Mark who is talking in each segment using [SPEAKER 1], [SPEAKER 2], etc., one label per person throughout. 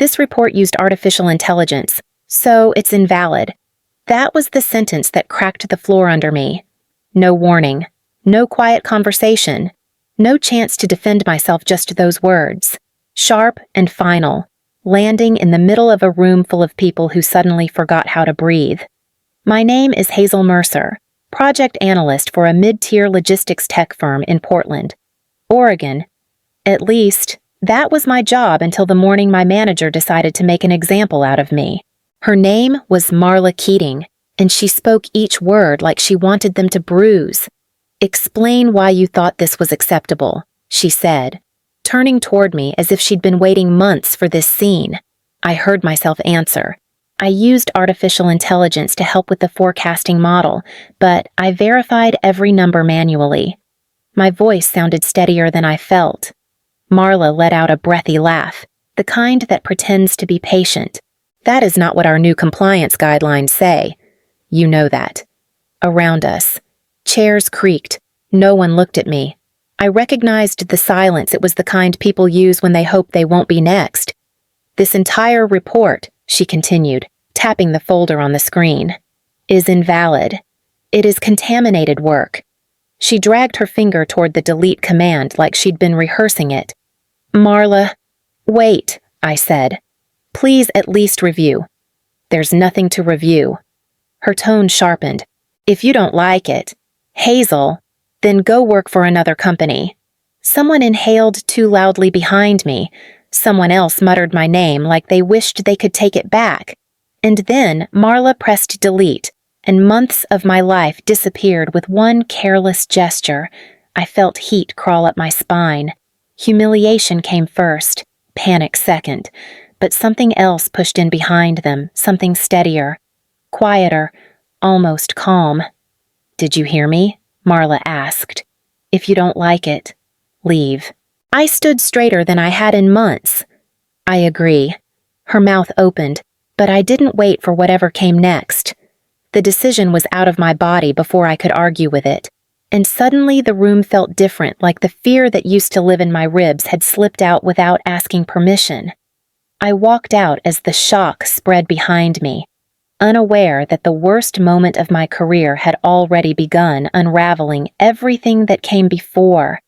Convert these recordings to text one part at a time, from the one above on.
[SPEAKER 1] This report used artificial intelligence, so it's invalid. That was the sentence that cracked the floor under me. No warning, no quiet conversation, no chance to defend myself, just those words. Sharp and final, landing in the middle of a room full of people who suddenly forgot how to breathe. My name is Hazel Mercer, project analyst for a mid-tier logistics tech firm in Portland, Oregon. At least, that was my job until the morning my manager decided to make an example out of me. Her name was Marla Keating, and she spoke each word like she wanted them to bruise. "Explain why you thought this was acceptable," she said, turning toward me as if she'd been waiting months for this scene. I heard myself answer. I used artificial intelligence to help with the forecasting model, but I verified every number manually. My voice sounded steadier than I felt. Marla let out a breathy laugh, the kind that pretends to be patient. "That is not what our new compliance guidelines say. You know that." Around us, chairs creaked. No one looked at me. I recognized the silence. It was the kind people use when they hope they won't be next. "This entire report," she continued, tapping the folder on the screen, "is invalid. It is contaminated work." She dragged her finger toward the delete command like she'd been rehearsing it. "Marla, wait," I said. "Please at least review." "There's nothing to review." Her tone sharpened. "If you don't like it, Hazel, then go work for another company." Someone inhaled too loudly behind me. Someone else muttered my name like they wished they could take it back. And then Marla pressed delete, and months of my life disappeared with one careless gesture. I felt heat crawl up my spine. Humiliation came first, panic second, but something else pushed in behind them, something steadier, quieter, almost calm. "Did you hear me?" Marla asked. "If you don't like it, leave." I stood straighter than I had in months. "I agree." Her mouth opened, but I didn't wait for whatever came next. The decision was out of my body before I could argue with it, and suddenly the room felt different, like the fear that used to live in my ribs had slipped out without asking permission. I walked out as the shock spread behind me, unaware that the worst moment of my career had already begun, unraveling everything that came before.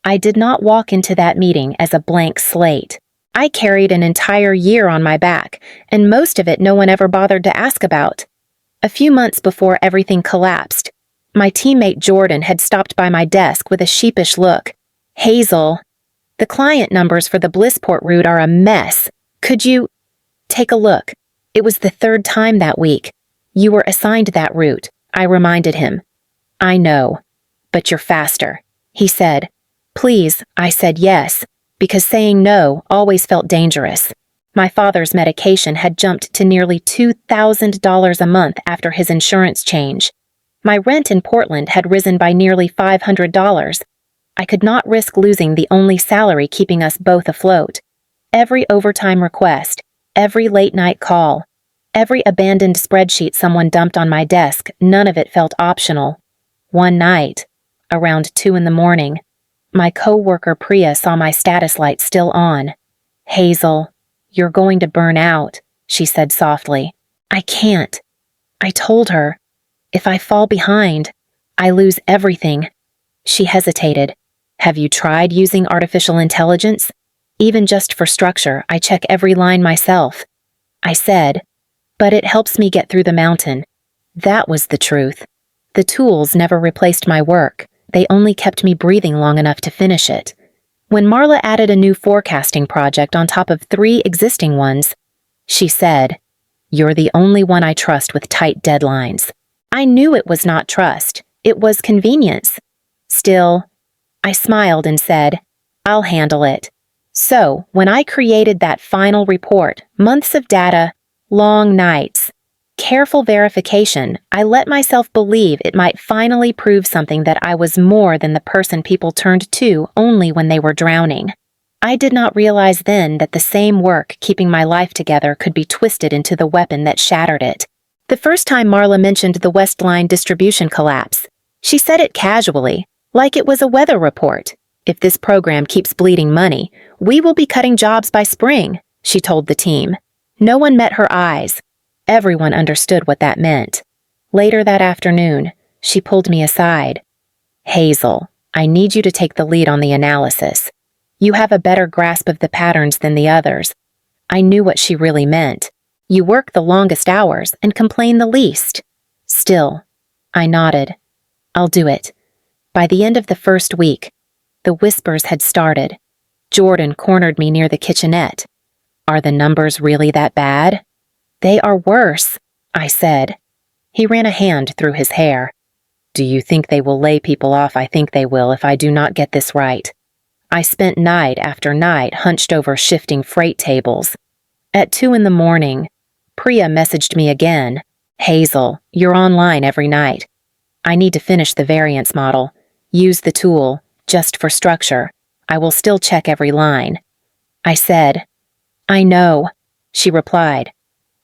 [SPEAKER 1] I did not walk into that meeting as a blank slate. I carried an entire year on my back, and most of it no one ever bothered to ask about. A few months before everything collapsed, my teammate Jordan had stopped by my desk with a sheepish look. "Hazel, the client numbers for the Blissport route are a mess. Could you take a look?" It was the third time that week. "You were assigned that route," I reminded him. "I know, but you're faster," he said. "Please," I said yes, because saying no always felt dangerous. My father's medication had jumped to nearly $2,000 a month after his insurance change. My rent in Portland had risen by nearly $500. I could not risk losing the only salary keeping us both afloat. Every overtime request, every late-night call, every abandoned spreadsheet someone dumped on my desk, none of it felt optional. One night, around 2 a.m, my co-worker Priya saw my status light still on. "Hazel, you're going to burn out," she said softly. "I can't." I told her, "If I fall behind, I lose everything." She hesitated. "Have you tried using artificial intelligence? Even just for structure, I check every line myself." I said, "But it helps me get through the mountain." That was the truth. The tools never replaced my work. They only kept me breathing long enough to finish it. When Marla added a new forecasting project on top of 3 existing ones, she said, "You're the only one I trust with tight deadlines." I knew it was not trust. It was convenience. Still, I smiled and said, "I'll handle it." So, when I created that final report, months of data, long nights, careful verification, I let myself believe it might finally prove something, that I was more than the person people turned to only when they were drowning. I did not realize then that the same work keeping my life together could be twisted into the weapon that shattered it. The first time Marla mentioned the West Line distribution collapse, she said it casually, like it was a weather report. "If this program keeps bleeding money, we will be cutting jobs by spring." she told the team. No one met her eyes. Everyone understood what that meant. Later that afternoon, she pulled me aside. Hazel, I need you to take the lead on the analysis. You have a better grasp of the patterns than the others. I knew what she really meant. You work the longest hours and complain the least. Still, I nodded. I'll do it. By the end of the first week, the whispers had started. Jordan cornered me near the kitchenette. Are the numbers really that bad? They are worse, I said. He ran a hand through his hair. Do you think they will lay people off? I think they will if I do not get this right. I spent night after night hunched over shifting freight tables. At 2 a.m, Priya messaged me again. Hazel, you're online every night. I need to finish the variance model. Use the tool, just for structure. I will still check every line. I said, I know, she replied.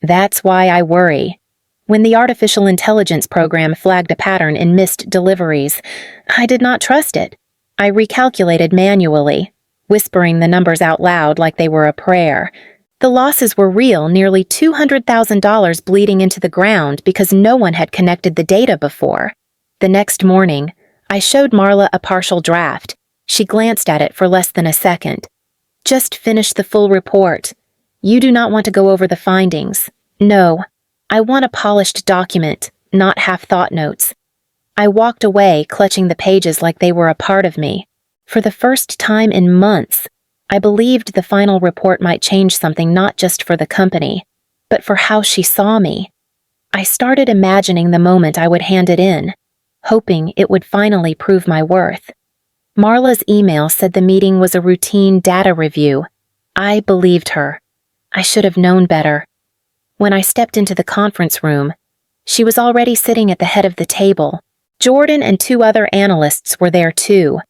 [SPEAKER 1] That's why I worry. When the artificial intelligence program flagged a pattern in missed deliveries, I did not trust it. I recalculated manually, whispering the numbers out loud like they were a prayer. The losses were real, nearly $200,000 bleeding into the ground because no one had connected the data before. The next morning, I showed Marla a partial draft. She glanced at it for less than a second. Just finish the full report. You do not want to go over the findings. No, I want a polished document, not half-thought notes. I walked away, clutching the pages like they were a part of me. For the first time in months, I believed the final report might change something not just for the company, but for how she saw me. I started imagining the moment I would hand it in, hoping it would finally prove my worth. Marla's email said the meeting was a routine data review. I believed her. I should have known better. When I stepped into the conference room, she was already sitting at the head of the table. Jordan and 2 other analysts were there too,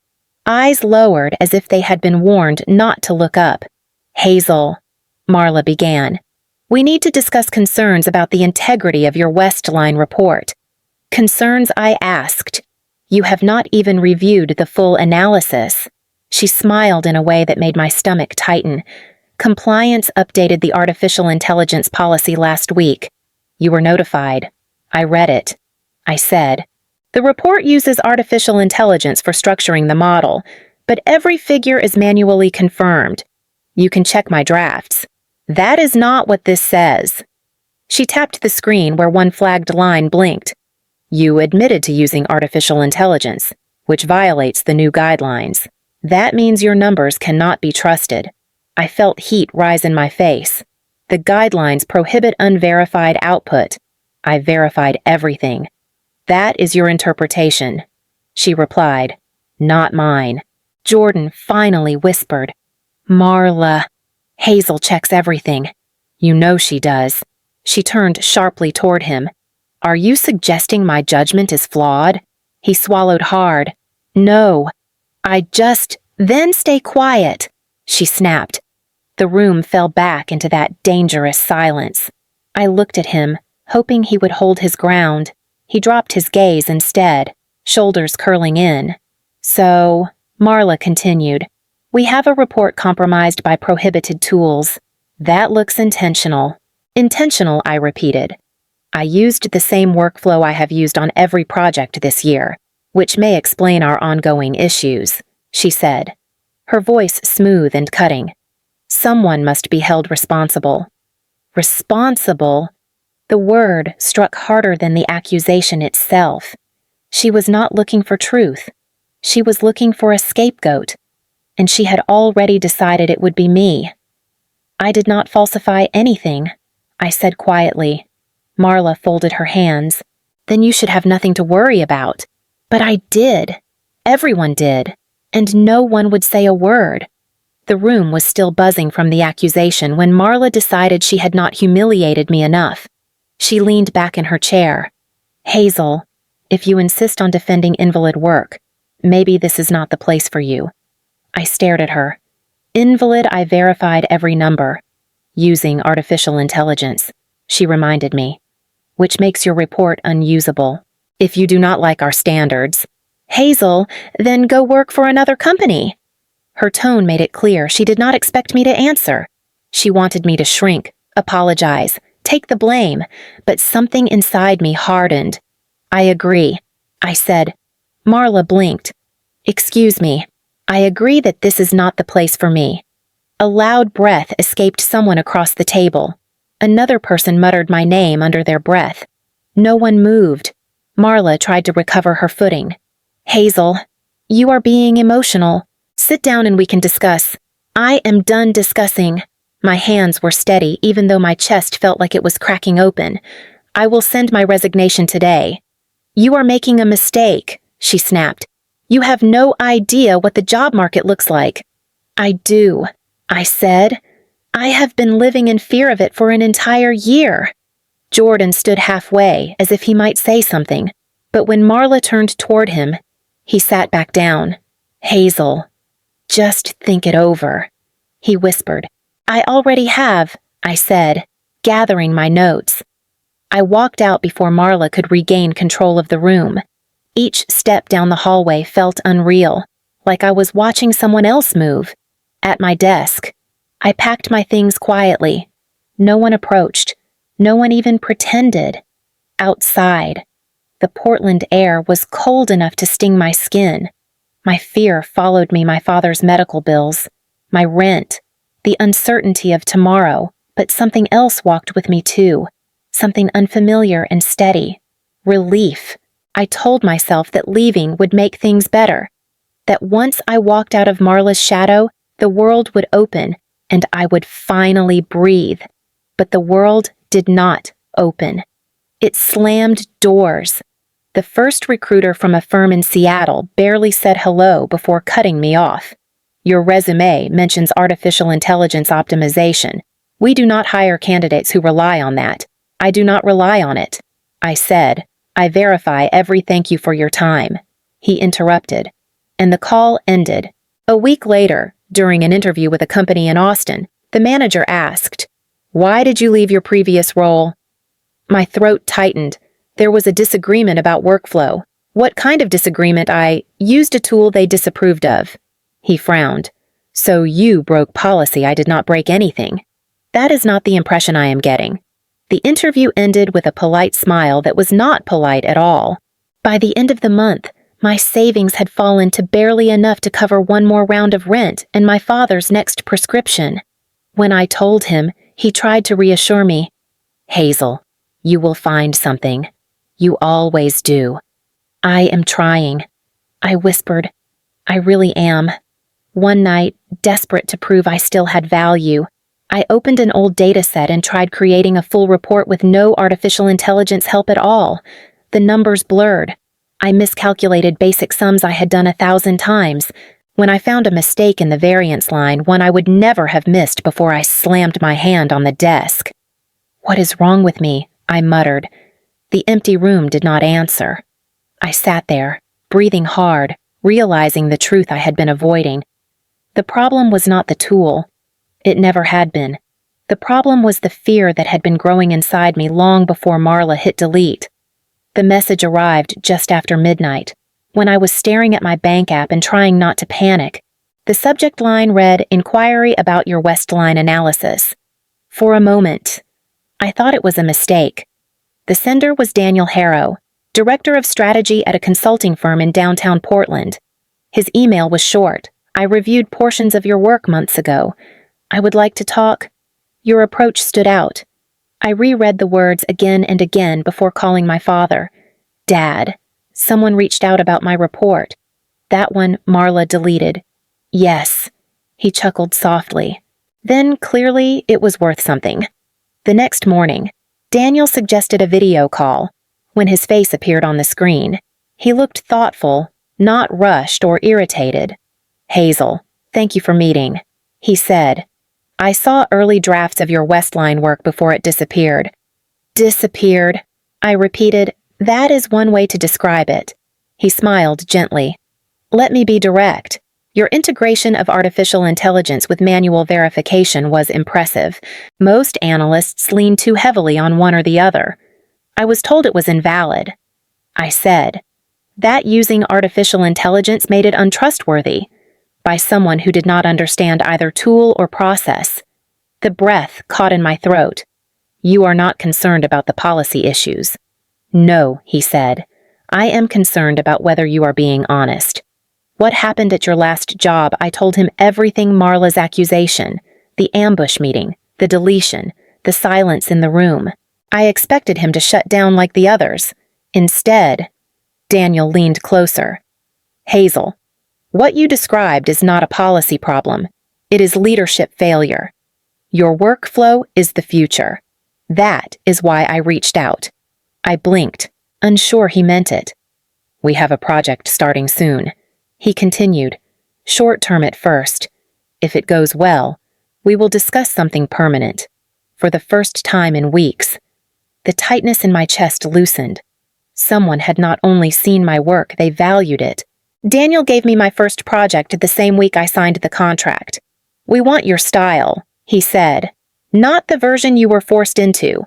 [SPEAKER 1] eyes lowered as if they had been warned not to look up. Hazel, Marla began, we need to discuss concerns about the integrity of your West Line report. Concerns I asked. You have not even reviewed the full analysis. She smiled in a way that made my stomach tighten. Compliance updated the artificial intelligence policy last week. You were notified. I read it. I said, the report uses artificial intelligence for structuring the model, but every figure is manually confirmed. You can check my drafts. That is not what this says. She tapped the screen where one flagged line blinked. You admitted to using artificial intelligence, which violates the new guidelines. That means your numbers cannot be trusted. I felt heat rise in my face. The guidelines prohibit unverified output. I verified everything. That is your interpretation. She replied, not mine. Jordan finally whispered, Marla. Hazel checks everything. You know she does. She turned sharply toward him. Are you suggesting my judgment is flawed? He swallowed hard. No. Then stay quiet, she snapped. The room fell back into that dangerous silence. I looked at him, hoping he would hold his ground. He dropped his gaze instead, shoulders curling in. So, Marla continued, we have a report compromised by prohibited tools. That looks intentional. Intentional, I repeated. I used the same workflow I have used on every project this year, which may explain our ongoing issues, she said, her voice smooth and cutting. Someone must be held responsible. Responsible? The word struck harder than the accusation itself. She was not looking for truth. She was looking for a scapegoat, and she had already decided it would be me. I did not falsify anything, I said quietly. Marla folded her hands. Then you should have nothing to worry about. But I did. Everyone did. And no one would say a word. The room was still buzzing from the accusation when Marla decided she had not humiliated me enough. She leaned back in her chair. Hazel, if you insist on defending invalid work, maybe this is not the place for you. I stared at her. Invalid, I verified every number. Using artificial intelligence, she reminded me, which makes your report unusable. If you do not like our standards, Hazel, then go work for another company. Her tone made it clear she did not expect me to answer. She wanted me to shrink, apologize, take the blame, but something inside me hardened. I agree, I said. Marla blinked. Excuse me. I agree that this is not the place for me. A loud breath escaped someone across the table. Another person muttered my name under their breath. No one moved. Marla tried to recover her footing. Hazel, you are being emotional. Sit down and we can discuss. I am done discussing. My hands were steady even though my chest felt like it was cracking open. I will send my resignation today. You are making a mistake, she snapped. You have no idea what the job market looks like. I do, I said. I have been living in fear of it for an entire year. Jordan stood halfway, as if he might say something, but when Marla turned toward him, he sat back down. Hazel, just think it over, he whispered. I already have, I said, gathering my notes. I walked out before Marla could regain control of the room. Each step down the hallway felt unreal, like I was watching someone else move. At my desk, I packed my things quietly. No one approached. No one even pretended. Outside, the Portland air was cold enough to sting my skin. My fear followed me, my father's medical bills, my rent, the uncertainty of tomorrow, but something else walked with me too, something unfamiliar and steady. Relief. I told myself that leaving would make things better, that once I walked out of Marla's shadow, the world would open and I would finally breathe. But the world did not open. It slammed doors. The first recruiter from a firm in Seattle barely said hello before cutting me off. Your resume mentions artificial intelligence optimization. We do not hire candidates who rely on that. I do not rely on it. I said, I verify every thank you for your time. He interrupted, and the call ended. A week later, during an interview with a company in Austin, the manager asked, Why did you leave your previous role? My throat tightened. There was a disagreement about workflow. What kind of disagreement? I used a tool they disapproved of. He frowned. So you broke policy. I did not break anything. That is not the impression I am getting. The interview ended with a polite smile that was not polite at all. By the end of the month, my savings had fallen to barely enough to cover one more round of rent and my father's next prescription. When I told him, he tried to reassure me. Hazel, you will find something. You always do. I am trying. I whispered. I really am. One night, desperate to prove I still had value, I opened an old data set and tried creating a full report with no artificial intelligence help at all. The numbers blurred. I miscalculated basic sums I had done 1,000 times. When I found a mistake in the variance line, one I would never have missed before I slammed my hand on the desk. What is wrong with me? I muttered. The empty room did not answer. I sat there, breathing hard, realizing the truth I had been avoiding. The problem was not the tool. It never had been. The problem was the fear that had been growing inside me long before Marla hit delete. The message arrived just after midnight, when I was staring at my bank app and trying not to panic. The subject line read, Inquiry about your Westline analysis. For a moment, I thought it was a mistake. The sender was Daniel Harrow, director of strategy at a consulting firm in downtown Portland. His email was short. I reviewed portions of your work months ago. I would like to talk. Your approach stood out. I reread the words again and again before calling my father. Dad, someone reached out about my report. That one Marla deleted. Yes, he chuckled softly. Then, clearly, it was worth something. The next morning, Daniel suggested a video call. When his face appeared on the screen, he looked thoughtful, not rushed or irritated. Hazel, thank you for meeting, he said. I saw early drafts of your Westline work before it disappeared. Disappeared, I repeated. That is one way to describe it. He smiled gently. Let me be direct. Your integration of artificial intelligence with manual verification was impressive. Most analysts lean too heavily on one or the other. I was told it was invalid. I said, that using artificial intelligence made it untrustworthy by someone who did not understand either tool or process. The breath caught in my throat. You are not concerned about the policy issues. No, he said. I am concerned about whether you are being honest. What happened at your last job? I told him everything. Marla's accusation, the ambush meeting, the deletion, the silence in the room. I expected him to shut down like the others. Instead, Daniel leaned closer. Hazel, what you described is not a policy problem. It is leadership failure. Your workflow is the future. That is why I reached out. I blinked, unsure he meant it. We have a project starting soon. He continued, short-term at first. If it goes well, we will discuss something permanent. For the first time in weeks, the tightness in my chest loosened. Someone had not only seen my work, they valued it. Daniel gave me my first project the same week I signed the contract. We want your style, he said, not the version you were forced into.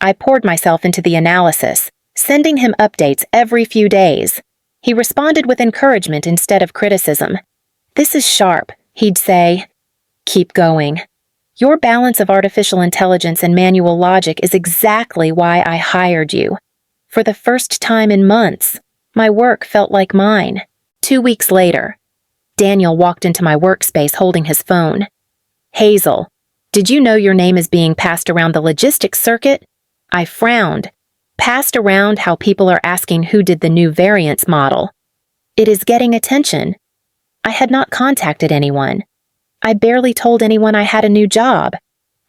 [SPEAKER 1] I poured myself into the analysis, sending him updates every few days. He responded with encouragement instead of criticism. This is sharp, he'd say. Keep going. Your balance of artificial intelligence and manual logic is exactly why I hired you. For the first time in months, my work felt like mine. 2 weeks later, Daniel walked into my workspace holding his phone. Hazel, did you know your name is being passed around the logistics circuit? I frowned. Passed around how people are asking who did the new variance model. It is getting attention. I had not contacted anyone. I barely told anyone I had a new job,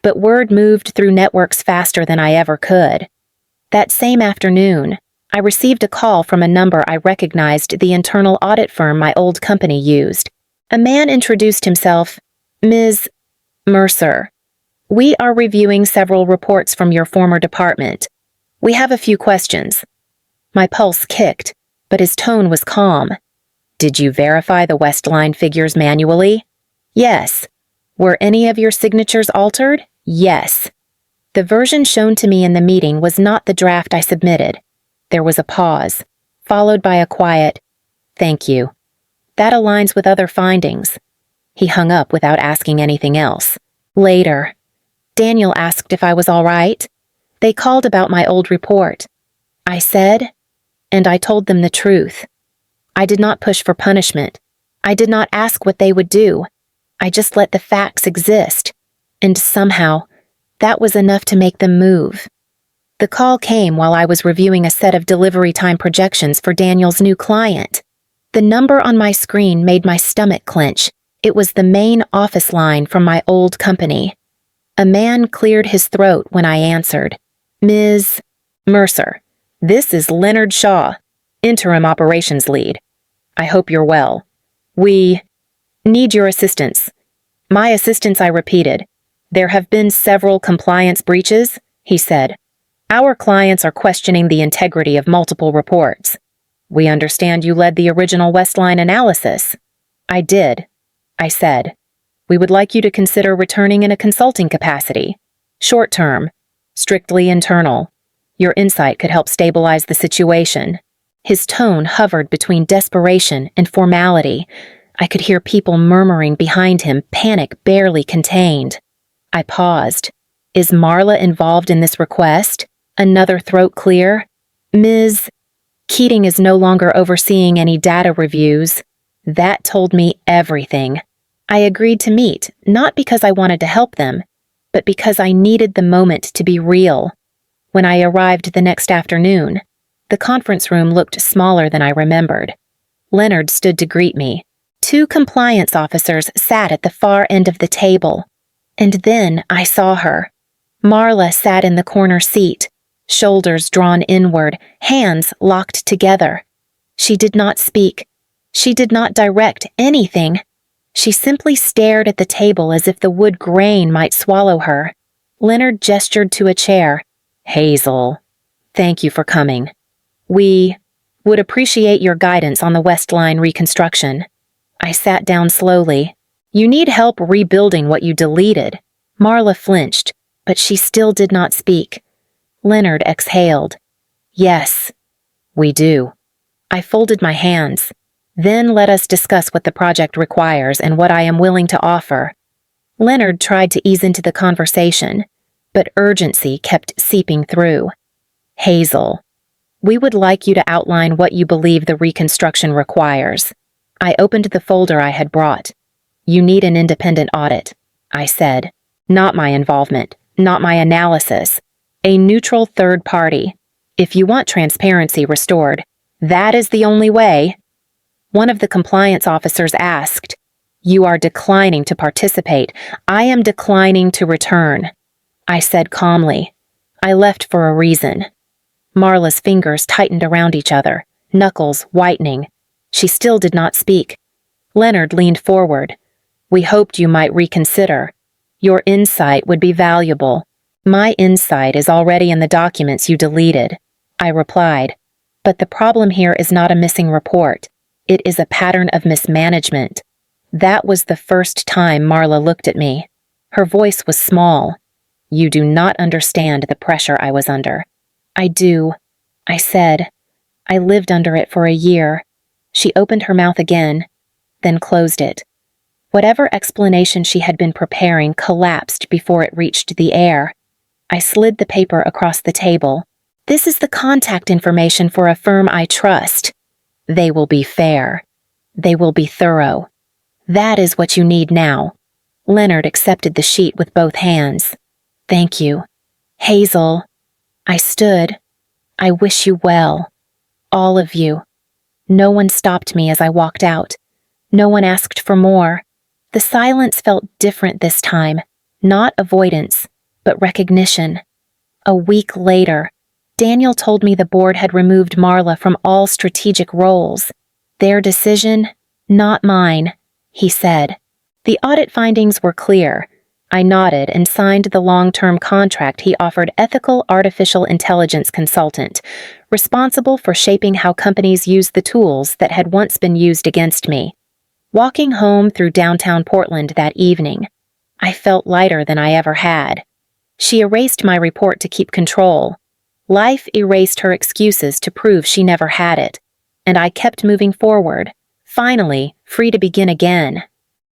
[SPEAKER 1] but word moved through networks faster than I ever could. That same afternoon, I received a call from a number I recognized the internal audit firm my old company used. A man introduced himself, Ms. Mercer. We are reviewing several reports from your former department. We have a few questions. My pulse kicked, but his tone was calm. Did you verify the Westline figures manually? Yes. Were any of your signatures altered? Yes. The version shown to me in the meeting was not the draft I submitted. There was a pause, followed by a quiet, thank you. That aligns with other findings. He hung up without asking anything else. Later, Daniel asked if I was all right. They called about my old report. I said, and I told them the truth. I did not push for punishment. I did not ask what they would do. I just let the facts exist. And somehow, that was enough to make them move. The call came while I was reviewing a set of delivery time projections for Daniel's new client. The number on my screen made my stomach clench. It was the main office line from my old company. A man cleared his throat when I answered. Ms. Mercer, this is Leonard Shaw, Interim Operations Lead. I hope you're well. We need your assistance. My assistance, I repeated. There have been several compliance breaches, he said. Our clients are questioning the integrity of multiple reports. We understand you led the original Westline analysis. I did, I said. We would like you to consider returning in a consulting capacity. Short term, strictly internal. Your insight could help stabilize the situation. His tone hovered between desperation and formality. I could hear people murmuring behind him, panic barely contained. I paused. Is Marla involved in this request? Another throat clear. Ms. Keating is no longer overseeing any data reviews. That told me everything. I agreed to meet, not because I wanted to help them, but because I needed the moment to be real. When I arrived the next afternoon, the conference room looked smaller than I remembered. Leonard stood to greet me. 2 compliance officers sat at the far end of the table. And then I saw her. Marla sat in the corner seat, shoulders drawn inward, hands locked together. She did not speak. She did not direct anything. She simply stared at the table as if the wood grain might swallow her. Leonard gestured to a chair. Hazel, thank you for coming. We would appreciate your guidance on the Westline reconstruction. I sat down slowly. You need help rebuilding what you deleted. Marla flinched, but she still did not speak. Leonard exhaled. Yes, we do. I folded my hands. Then let us discuss what the project requires and what I am willing to offer. Leonard tried to ease into the conversation, but urgency kept seeping through. Hazel, we would like you to outline what you believe the reconstruction requires. I opened the folder I had brought. You need an independent audit, I said. Not my involvement, not my analysis. A neutral third party. If you want transparency restored, that is the only way. One of the compliance officers asked, You are declining to participate. I am declining to return. I said calmly, I left for a reason. Marla's fingers tightened around each other, knuckles whitening. She still did not speak. Leonard leaned forward. We hoped you might reconsider. Your insight would be valuable. My insight is already in the documents you deleted, I replied. But the problem here is not a missing report. It is a pattern of mismanagement. That was the first time Marla looked at me. Her voice was small. You do not understand the pressure I was under. I do, I said. I lived under it for a year. She opened her mouth again, then closed it. Whatever explanation she had been preparing collapsed before it reached the air. I slid the paper across the table. This is the contact information for a firm I trust. They will be fair. They will be thorough. That is what you need now. Leonard accepted the sheet with both hands. Thank you. Hazel. I stood. I wish you well. All of you. No one stopped me as I walked out. No one asked for more. The silence felt different this time, not avoidance, but recognition. A week later, Daniel told me the board had removed Marla from all strategic roles. Their decision, not mine, he said. The audit findings were clear. I nodded and signed the long-term contract he offered ethical artificial intelligence consultant, responsible for shaping how companies use the tools that had once been used against me. Walking home through downtown Portland that evening, I felt lighter than I ever had. She erased my report to keep control. Life erased her excuses to prove she never had it, and I kept moving forward, finally free to begin again.